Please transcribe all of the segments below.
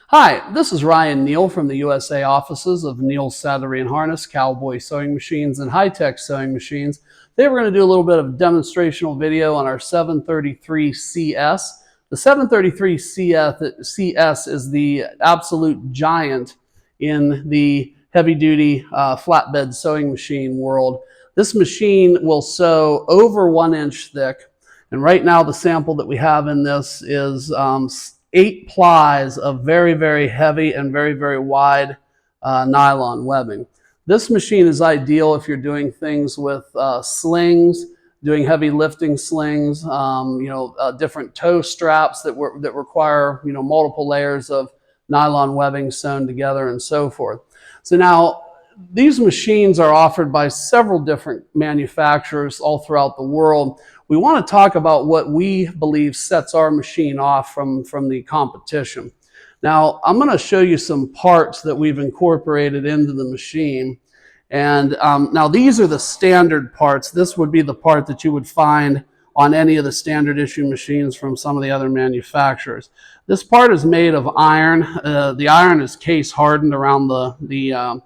Hi, this is Ryan Neal from the USA offices of Neal's Saddlery and Harness, Cowboy Sewing Machines, and HighTex Sewing Machines. Today we're going to do a little bit of demonstrational video on our 733 CS. The 733 CS is the absolute giant in the heavy-duty flatbed sewing machine world. This machine will sew over 1 inch thick, and right now the sample that we have in this is 8 plies of very, very heavy and very, very wide nylon webbing. This machine is ideal if you're doing things with slings, doing heavy lifting slings, different toe straps that require multiple layers of nylon webbing sewn together and so forth. So now these machines are offered by several different manufacturers all throughout the world. We want to talk about what we believe sets our machine off from the competition. Now, I'm going to show you some parts that we've incorporated into the machine. And now these are the standard parts. This would be the part that you would find on any of the standard issue machines from some of the other manufacturers. This part is made of iron. The iron is case hardened around the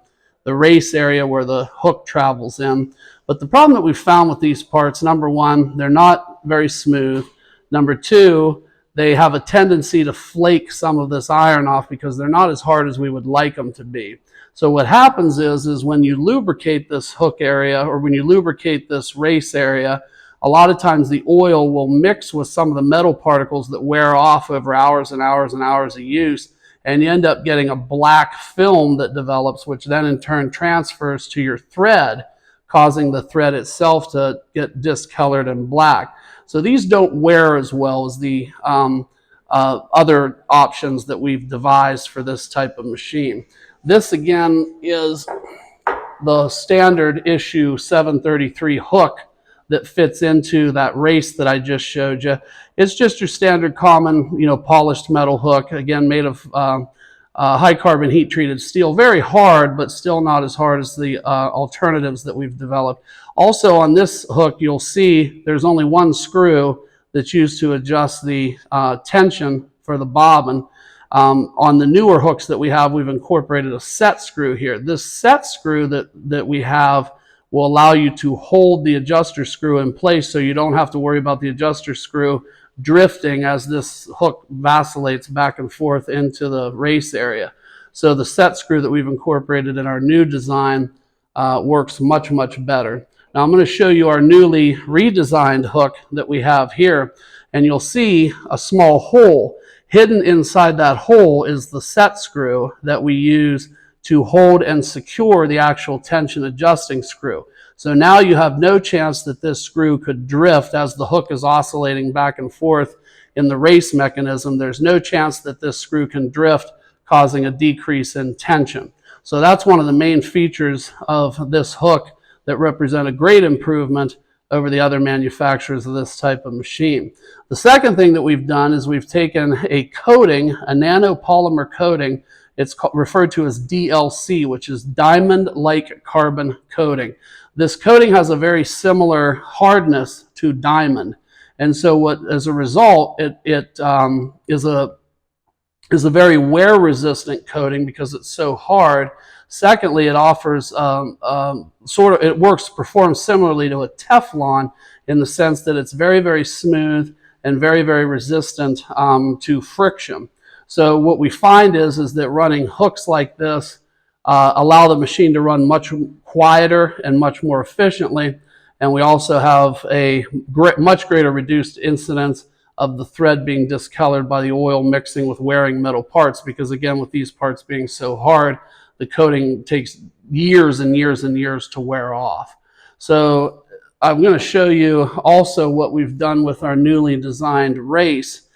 race area where the hook travels in. But the problem that we've found with these parts, number one, they're not very smooth. Number two, they have a tendency to flake some of this iron off because they're not as hard as we would like them to be. So what happens is when you lubricate this hook area or when you lubricate this race area, a lot of times the oil will mix with some of the metal particles that wear off over hours and hours and hours of use, and you end up getting a black film that develops, which then in turn transfers to your thread, causing the thread itself to get discolored and black. So these don't wear as well as the other options that we've devised for this type of machine. This again is the standard issue 733 hook that fits into that race that I just showed you. It's just your standard common, polished metal hook, again made of high carbon heat treated steel. Very hard, but still not as hard as the alternatives that we've developed. Also on this hook, you'll see there's only one screw that's used to adjust the tension for the bobbin. On the newer hooks that we have, we've incorporated a set screw here. This set screw that we have will allow you to hold the adjuster screw in place so you don't have to worry about the adjuster screw drifting as this hook vacillates back and forth into the race area. So the set screw that we've incorporated in our new design works much, much better. Now I'm going to show you our newly redesigned hook that we have here, and you'll see a small hole. Hidden inside that hole is the set screw that we use to hold and secure the actual tension adjusting screw. So now you have no chance that this screw could drift as the hook is oscillating back and forth in the race mechanism. There's no chance that this screw can drift, causing a decrease in tension. So that's one of the main features of this hook that represent a great improvement over the other manufacturers of this type of machine. The second thing that we've done is we've taken a coating, a nanopolymer coating. It's referred to as DLC, which is diamond-like carbon coating. This coating has a very similar hardness to diamond, and so as a result, it is a very wear-resistant coating because it's so hard. Secondly, it offers performs similarly to a Teflon in the sense that it's very, very smooth and very, very resistant to friction. So what we find is that running hooks like this allow the machine to run much quieter and much more efficiently. And we also have a much greater reduced incidence of the thread being discolored by the oil mixing with wearing metal parts, because again, with these parts being so hard, the coating takes years and years and years to wear off. So I'm going to show you also what we've done with our newly designed race.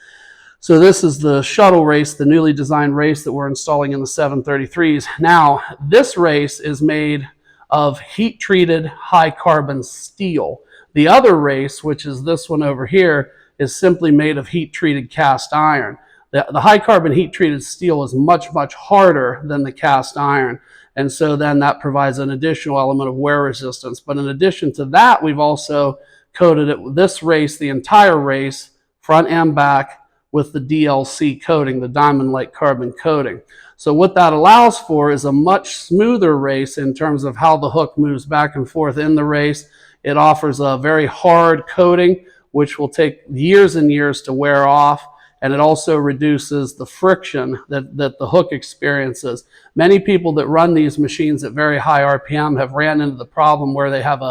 So this is the shuttle race, the newly designed race that we're installing in the 733s. Now, this race is made of heat-treated high-carbon steel. The other race, which is this one over here, is simply made of heat-treated cast iron. The high-carbon heat-treated steel is much, much harder than the cast iron, and so then that provides an additional element of wear resistance. But in addition to that, we've also coated it with this race, the entire race, front and back, with the DLC coating, the diamond-like carbon coating. So what that allows for is a much smoother race in terms of how the hook moves back and forth in the race. It offers a very hard coating, which will take years and years to wear off. And it also reduces the friction that the hook experiences. Many people that run these machines at very high RPM have ran into the problem where they have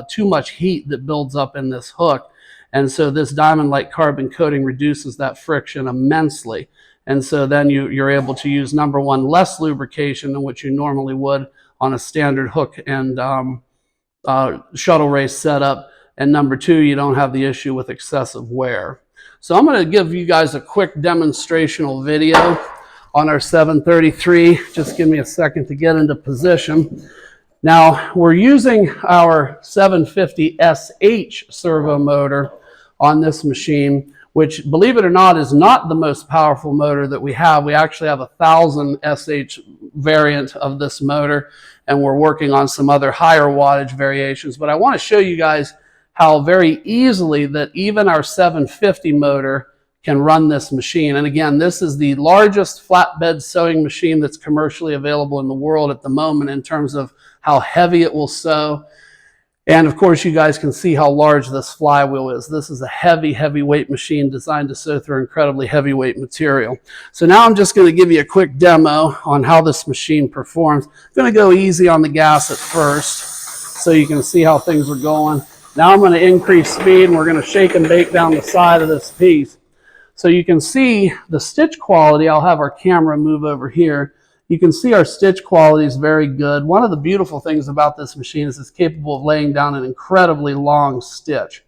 too much heat that builds up in this hook. And so this diamond-like carbon coating reduces that friction immensely. And so then you're able to use, number one, less lubrication than what you normally would on a standard hook and shuttle race setup. And number two, you don't have the issue with excessive wear. So I'm going to give you guys a quick demonstrational video on our 733. Just give me a second to get into position. Now, we're using our 750SH servo motor on this machine, which, believe it or not, is not the most powerful motor that we have. We actually have a 1000 SH variant of this motor, and we're working on some other higher wattage variations. But I want to show you guys how very easily that even our 750 motor can run this machine. And again, this is the largest flatbed sewing machine that's commercially available in the world at the moment in terms of how heavy it will sew. And of course, you guys can see how large this flywheel is. This is a heavyweight machine designed to sew through incredibly heavyweight material. So now I'm just going to give you a quick demo on how this machine performs. I'm going to go easy on the gas at first so you can see how things are going. Now I'm going to increase speed, and we're going to shake and bake down the side of this piece. So you can see the stitch quality. I'll have our camera move over here. You can see our stitch quality is very good. One of the beautiful things about this machine is it's capable of laying down an incredibly long stitch.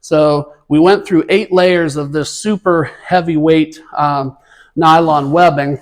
So we went through 8 layers of this super heavyweight nylon webbing,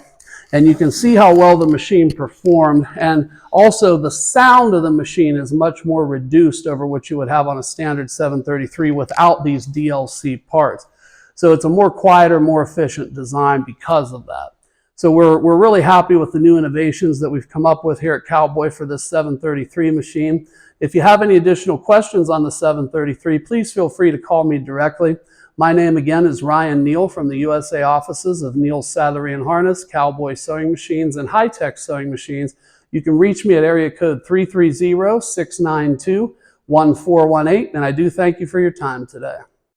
and you can see how well the machine performed. And also the sound of the machine is much more reduced over what you would have on a standard 733 without these DLC parts. So it's a more quieter, more efficient design because of that. So we're really happy with the new innovations that we've come up with here at Cowboy for this 733 machine. If you have any additional questions on the 733, please feel free to call me directly. My name again is Ryan Neal from the USA offices of Neal Saddlery and Harness, Cowboy Sewing Machines, and HighTex Sewing Machines. You can reach me at area code 330-692-1418, and I do thank you for your time today.